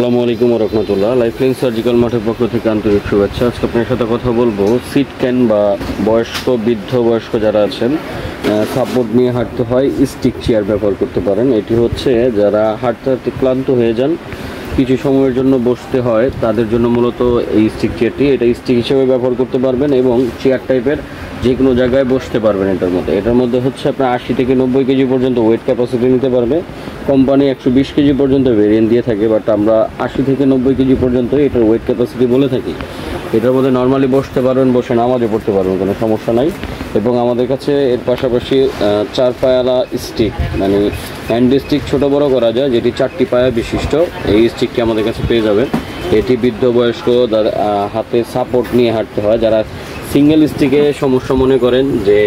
আসসালামু আলাইকুম ওয়া রাহমাতুল্লাহ। লাইফলাইন সার্জিক্যাল মাঠের পক্ষ থেকে আন্তরিক শুভেচ্ছা। আজকে আপনার সাথে কথা বলবো সিট ক্যান বা বৃদ্ধ বয়স্ক যারা আছেন সাপোর্ট নিয়ে হাঁটতে হয়, স্টিক চেয়ার ব্যবহার করতে পারেন। এটি হচ্ছে যারা হাঁটতে হাঁটতে ক্লান্ত হয়ে যান, কিছু সময়ের জন্য বসতে হয়, তাদের জন্য মূলত এই স্টিক চেয়ারটি, এটা স্টিক হিসেবে ব্যবহার করতে পারবেন এবং চেয়ার টাইপের যে কোনো জায়গায় বসতে পারবেন। এটার মধ্যে হচ্ছে আপনার 80 থেকে 90 কেজি পর্যন্ত ওয়েট ক্যাপাসিটি নিতে পারবে। কোম্পানি 120 কেজি পর্যন্ত ভেরিয়েন্ট দিয়ে থাকে, বাট আমরা 80 থেকে 90 কেজি পর্যন্ত এটার ওয়েট ক্যাপাসিটি বলে থাকি। এটার মধ্যে নর্মালি বসতে পারবেন, বসে নামাজও পড়তে পারবেন, কোনো সমস্যা নাই। এবং আমাদের কাছে এর পাশাপাশি 4 পায়ালা স্টিক, মানে হ্যান্ড স্টিক ছোটো বড়ো করা যায়, যেটি 4টি পায়া বিশিষ্ট এই স্টিকটি আমাদের কাছে পেয়ে যাবেন। এটি বৃদ্ধ বয়স্ক হাতে সাপোর্ট নিয়ে হাঁটতে হয়, যারা সিঙ্গেল স্টিকে সমস্যা মনে করেন যে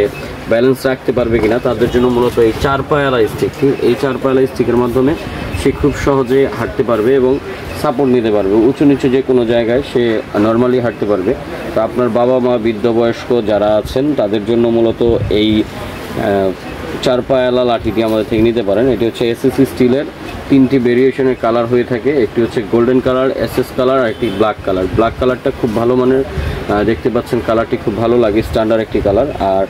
ব্যালেন্স রাখতে পারবে কিনা, তাদের জন্য মূলত এই 4 পায়ালা স্টিকটি, এই 4 পায়ালা স্টিকের মাধ্যমে সে খুব সহজে হাঁটতে পারবে এবং সাপোর্ট নিতে পারবে। উঁচু নিচু যে কোনো জায়গায় সে নর্মালি হাঁটতে পারবে। তো আপনার বাবা মা, বৃদ্ধ বয়স্ক যারা আছেন তাদের জন্য মূলত এই 4 পায়ালা লাঠিটি আমাদের থেকে নিতে পারেন। এটি হচ্ছে এসএসসি স্টিলের 3টি ভেরিয়েশনের কালার হয়ে থাকে। একটি হচ্ছে গোল্ডেন কালার, এসএস কালার, আর একটি ব্ল্যাক কালার। ব্ল্যাক কালারটা খুব ভালো মানের, দেখতে পাচ্ছেন কালারটি খুব ভালো লাগে, স্ট্যান্ডার্ড একটি কালার। আর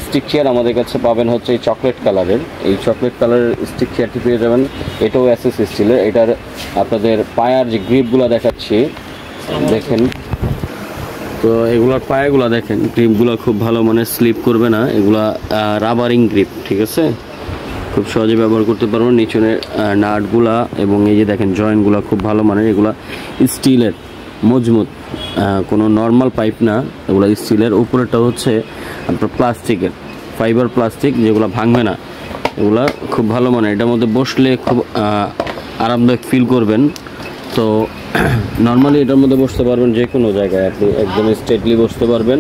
স্টিক চেয়ার আমাদের কাছে পাবেন হচ্ছে এই চকলেট কালারের, এই চকলেট কালারের স্টিক চেয়ারটি পেয়ে যাবেন। এটাও এসএসসি স্টিলের। এটার আপনাদের পায়ার যে গ্রিপগুলো দেখাচ্ছি দেখেন, তো এগুলার পায়াগুলো দেখেন, গ্রিপগুলো খুব ভালো, মানে স্লিপ করবে না, এগুলা রাবারিং গ্রিপ, ঠিক আছে, খুব সহজে ব্যবহার করতে পারবেন। নিচনের নাটগুলা এবং এই যে দেখেন জয়েন্টগুলো খুব ভালো মানের, এগুলা স্টিলের মজবুত, কোনো নর্মাল পাইপ না, এগুলো স্টিলের। উপরেরটা হচ্ছে আপনার প্লাস্টিকের, ফাইবার প্লাস্টিক, যেগুলো ভাঙবে না, এগুলা খুব ভালো মানের। এটার মধ্যে বসলে খুব আরামদায়ক ফিল করবেন। তো নর্মালি এটার মধ্যে বসতে পারবেন যে কোনো জায়গায়, আপনি একদম স্ট্রেটলি বসতে পারবেন,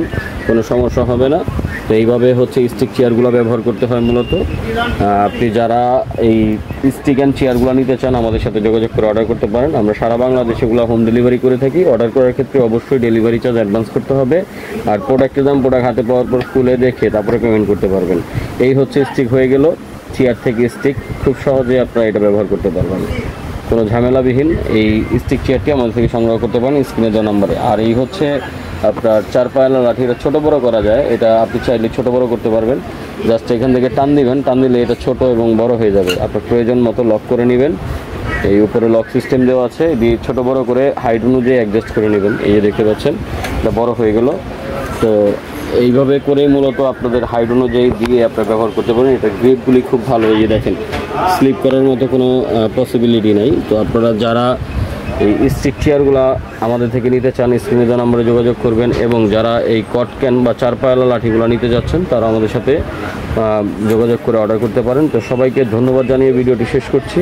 কোনো সমস্যা হবে না। তো এইভাবে হচ্ছে স্টিক চেয়ারগুলো ব্যবহার করতে হয় মূলত। আপনি যারা এই স্টিক অ্যান্ড চেয়ারগুলো নিতে চান আমাদের সাথে যোগাযোগ করে অর্ডার করতে পারেন। আমরা সারা বাংলাদেশে এগুলো হোম ডেলিভারি করে থাকি। অর্ডার করার ক্ষেত্রে অবশ্যই ডেলিভারি চার্জ অ্যাডভান্স করতে হবে, আর প্রোডাক্টের দাম প্রোডাক্ট হাতে পাওয়ার পর খুলে দেখে তারপরে পেমেন্ট করতে পারবেন। এই হচ্ছে স্টিক হয়ে গেল, চেয়ার থেকে স্টিক, খুব সহজে আপনারা এটা ব্যবহার করতে পারবেন, কোনো ঝামেলাবিহীন। এই স্টিক চেয়ারটি আমাদের থেকে সংগ্রহ করতে পারেন স্ক্রিনে দেওয়া নাম্বারে। আর এই হচ্ছে আপনার 4 পায়ালা লাঠি, এটা ছোটো বড়ো করা যায়, এটা আপনি চাইলে ছোটো বড়ো করতে পারবেন। জাস্ট এখান থেকে টান দিবেন, টান দিলে এটা ছোট এবং বড় হয়ে যাবে। আপনার প্রয়োজন মতো লক করে নেবেন, এই উপরে লক সিস্টেম দেওয়া আছে, দিয়ে ছোটো বড়ো করে হাইট অনুযায়ী অ্যাডজাস্ট করে নেবেন। এই যে দেখতে পাচ্ছেন এটা বড় হয়ে গেল। তো এইভাবে করেই মূলত আপনাদের হাইট অনুযায়ী দিয়ে আপনারা ব্যবহার করতে পারেন। এটা গ্রিপগুলি খুব ভালো, এই যে দেখেন স্লিপ করার মতো কোনো পসিবিলিটি নাই। তো আপনারা যারা এই স্টিক চেয়ারগুলো আমাদের থেকে নিতে চান স্ক্রিনে দেওয়া নম্বরে যোগাযোগ করবেন, এবং যারা এই কট ক্যান বা 4 পায়ালা লাঠিগুলো নিতে যাচ্ছেন তারা আমাদের সাথে যোগাযোগ করে অর্ডার করতে পারেন। তো সবাইকে ধন্যবাদ জানিয়ে ভিডিওটি শেষ করছি।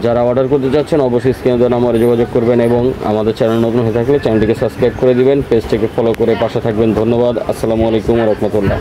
যারা অর্ডার করতে যাচ্ছেন অবশ্যই স্ক্রিনে দেওয়া নম্বরে যোগাযোগ করবেন, এবং আমাদের চ্যানেল নতুন হয়ে থাকলে চ্যানেলটিকে সাবস্ক্রাইব করে দিবেন, পেজটিকে ফলো করে পাশে থাকবেন। ধন্যবাদ। আসসালামু আলাইকুম ওয়া রাহমাতুল্লাহ।